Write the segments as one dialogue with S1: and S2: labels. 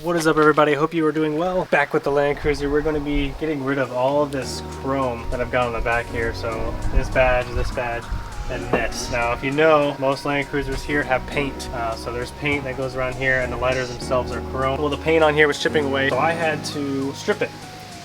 S1: What is up, everybody? Hope you are doing well. Back with the Land Cruiser. We're going to be getting rid of all of this chrome that I've got on the back here. So this badge, and this. Now, if you know, most Land Cruisers here have paint. So there's paint that goes around here, and the lighters themselves are chrome. Well, the paint on here was chipping away, so I had to strip it.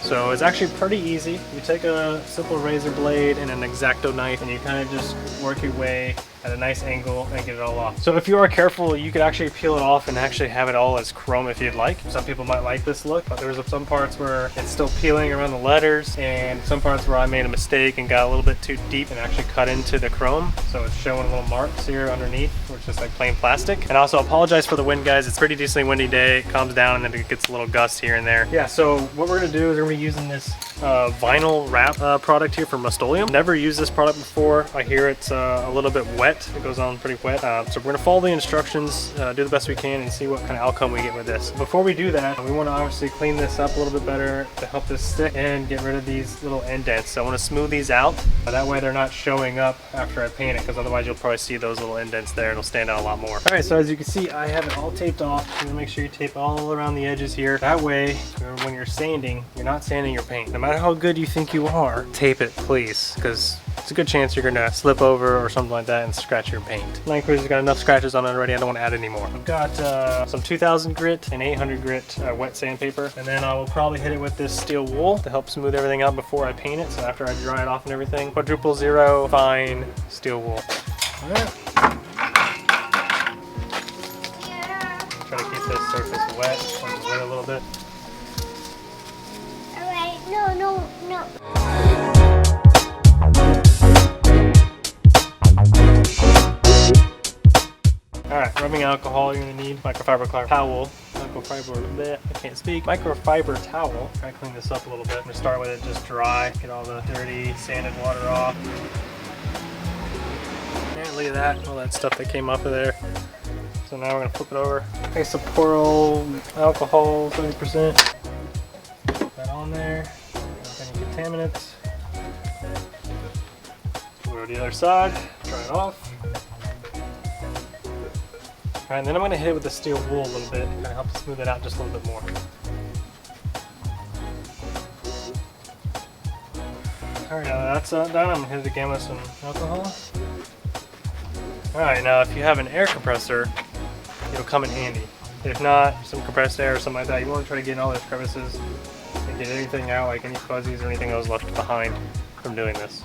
S1: So it's actually pretty easy. You take a simple razor blade and an X-Acto knife, and you kind of just work your way at a nice angle and get it all off. So if you are careful, you could actually peel it off and actually have it all as chrome if you'd like. Some people might like this look, but there's some parts where it's still peeling around the letters, and some parts where I made a mistake and got a little bit too deep and actually cut into the chrome. So it's showing little marks here underneath, which is like plain plastic. And also apologize for the wind, guys. It's a pretty decently windy day. It calms down and then it gets a little gust here and there. Yeah, so what we're gonna do is we're gonna be using this vinyl wrap product here from Rust-Oleum. Never used this product before. I hear it's a little bit wet. It goes on pretty wet. So we're gonna follow the instructions, do the best we can, and see what kind of outcome we get with this. Before we do that, we want to obviously clean this up a little bit better to help this stick and get rid of these little indents. So I want to smooth these out. That way they're not showing up after I paint it, because otherwise you'll probably see those little indents there and it'll stand out a lot more. All right, so as you can see, I have it all taped off. You're gonna make sure you tape all around the edges here. That way, when you're sanding, you're not sanding your paint. No matter how good you think you are, tape it, please, because it's a good chance you're gonna slip over or something like that and scratch your paint. Land Cruiser's got enough scratches on it already. I don't want to add any more. I've got some 2000 grit and 800 grit wet sandpaper, and then I will probably hit it with this steel wool to help smooth everything out before I paint it. So after I dry it off and everything, quadruple zero fine steel wool. All right. Try to keep this surface wet. I'll just wet a little bit.
S2: All right. No.
S1: Alright, rubbing alcohol, you're going to need microfiber towel. I can't speak. Microfiber towel. Try to clean this up a little bit. I'm going to start with it just dry. Get all the dirty, sanded water off. And look at that, all that stuff that came off of there. So now we're going to flip it over. Isopropyl alcohol, 30%. Put that on there. Any contaminants. Go to the other side. Dry it off. Alright, and then I'm going to hit it with the steel wool a little bit, kind of help smooth it out just a little bit more. Alright, now that's done, I'm going to hit it again with some alcohol. Alright, now if you have an air compressor, it'll come in handy. If not, some compressed air or something like that, you want to try to get in all those crevices and get anything out, like any fuzzies or anything that was left behind from doing this.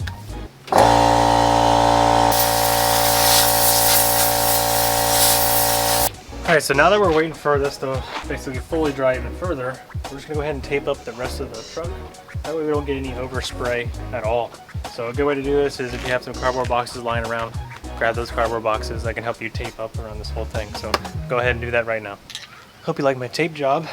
S1: Alright, so now that we're waiting for this to basically fully dry even further, we're just going to go ahead and tape up the rest of the truck. That way we don't get any overspray at all. So a good way to do this is if you have some cardboard boxes lying around, grab those cardboard boxes. That can help you tape up around this whole thing. So go ahead and do that right now. Hope you like my tape job.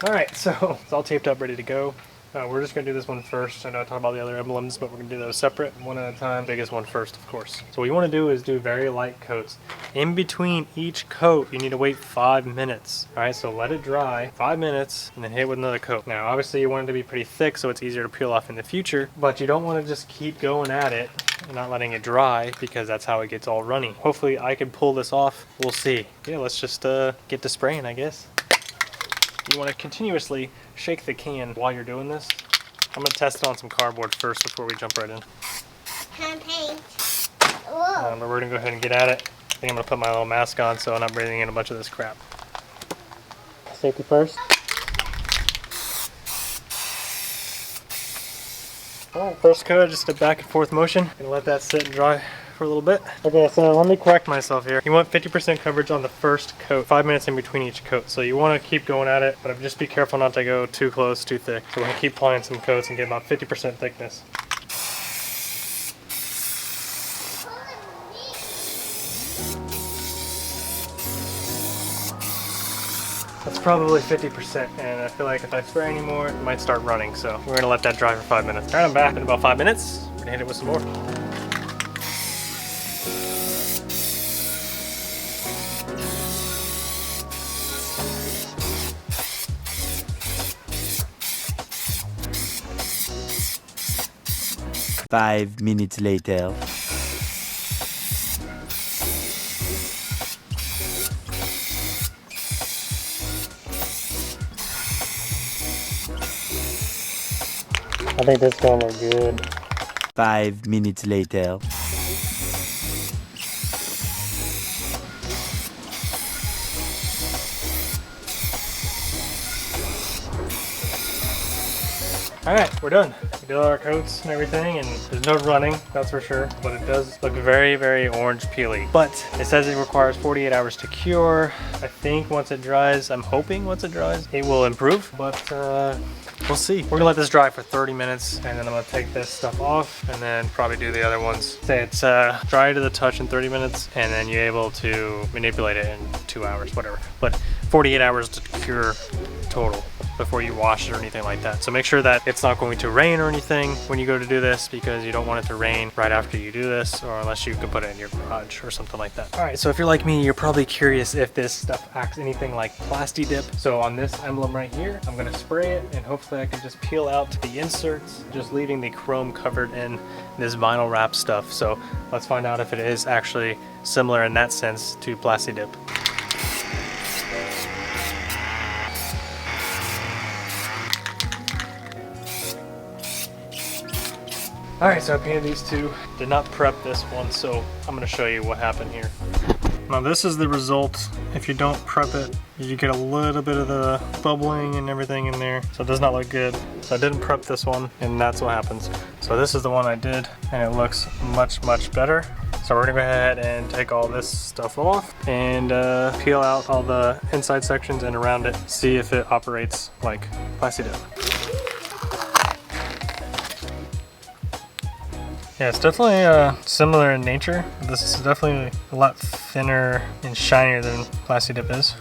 S1: Alright, so it's all taped up, ready to go. We're just going to do this one first. I know I talked about the other emblems, but we're going to do those separate, one at a time. Biggest one first, of course. So what you want to do is do very light coats. In between each coat, you need to wait 5 minutes. Alright, so let it dry 5 minutes and then hit it with another coat. Now, obviously you want it to be pretty thick so it's easier to peel off in the future, but you don't want to just keep going at it and not letting it dry, because that's how it gets all runny. Hopefully I can pull this off. We'll see. Yeah, let's just get to spraying, I guess. You want to continuously shake the can while you're doing this. I'm going to test it on some cardboard first before we jump right in.
S2: Paint.
S1: But we're going to go ahead and get at it. I think I'm going to put my little mask on so I'm not breathing in a bunch of this crap. Safety first. Alright, first coat, just a back and forth motion. Gonna let that sit and dry for a little bit. Okay, so let me correct myself here. You want 50% coverage on the first coat, 5 minutes in between each coat. So you want to keep going at it, but just be careful not to go too close, too thick. So we're gonna keep applying some coats and get about 50% thickness. That's probably 50%, and I feel like if I spray any more, it might start running, so we're gonna let that dry for 5 minutes. Alright, I'm back in about 5 minutes. We're gonna hit it with some more.
S3: Five minutes later.
S1: I think this is gonna look good.
S3: 5 minutes later.
S1: Alright, we're done. We did all our coats and everything, and there's no running, that's for sure. But it does look very, very orange peely. But it says it requires 48 hours to cure. I think once it dries, I'm hoping once it dries, it will improve. But we'll see. We're gonna let this dry for 30 minutes, and then I'm gonna take this stuff off, and then probably do the other ones. Say it's dry to the touch in 30 minutes, and then you're able to manipulate it in 2 hours, whatever. But 48 hours to cure total before you wash it or anything like that. So make sure that it's not going to rain or anything when you go to do this, because you don't want it to rain right after you do this, or unless you can put it in your garage or something like that. All right, so if you're like me, you're probably curious if this stuff acts anything like Plasti Dip. So on this emblem right here, I'm gonna spray it, and hopefully I can just peel out the inserts, just leaving the chrome covered in this vinyl wrap stuff. So let's find out if it is actually similar in that sense to Plasti Dip. All right, so I painted these two. Did not prep this one, so I'm gonna show you what happened here. Now this is the result. If you don't prep it, you get a little bit of the bubbling and everything in there. So it does not look good. So I didn't prep this one, and that's what happens. So this is the one I did, and it looks much, much better. So we're gonna go ahead and take all this stuff off and peel out all the inside sections and around it, see if it operates like Plasti Dip. Yeah, it's definitely similar in nature. This is definitely a lot thinner and shinier than Plasti Dip is.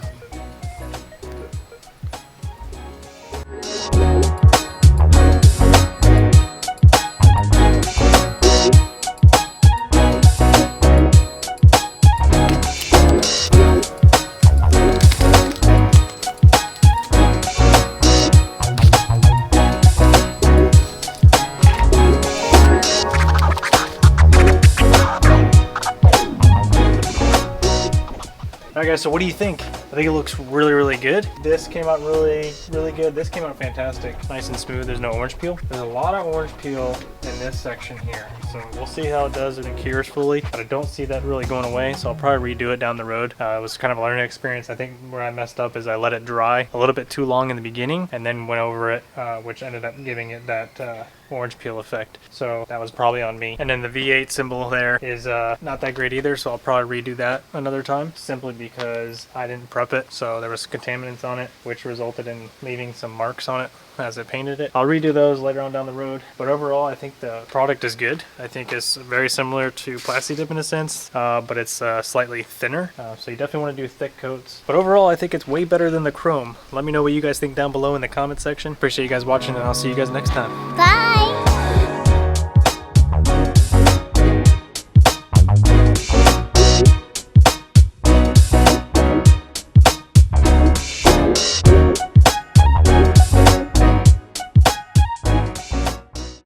S1: Alright guys, so what do you think? I think it looks really, really good. This came out really, really good. This came out fantastic. Nice and smooth. There's no orange peel. There's a lot of orange peel in this section here. So we'll see how it does if it cures fully. But I don't see that really going away, so I'll probably redo it down the road. It was kind of a learning experience. I think where I messed up is I let it dry a little bit too long in the beginning and then went over it, which ended up giving it that orange peel effect. So that was probably on me. And then the V8 symbol there is not that great either, so I'll probably redo that another time, simply because I didn't prep it. So there was contaminants on it, which resulted in leaving some marks on it as I painted it. I'll redo those later on down the road. But overall, I think the product is good. I think it's very similar to Plasti Dip in a sense, but it's slightly thinner. So you definitely want to do thick coats. But overall, I think it's way better than the chrome. Let me know what you guys think down below in the comment section. Appreciate you guys watching, and I'll see you guys next time.
S2: Bye.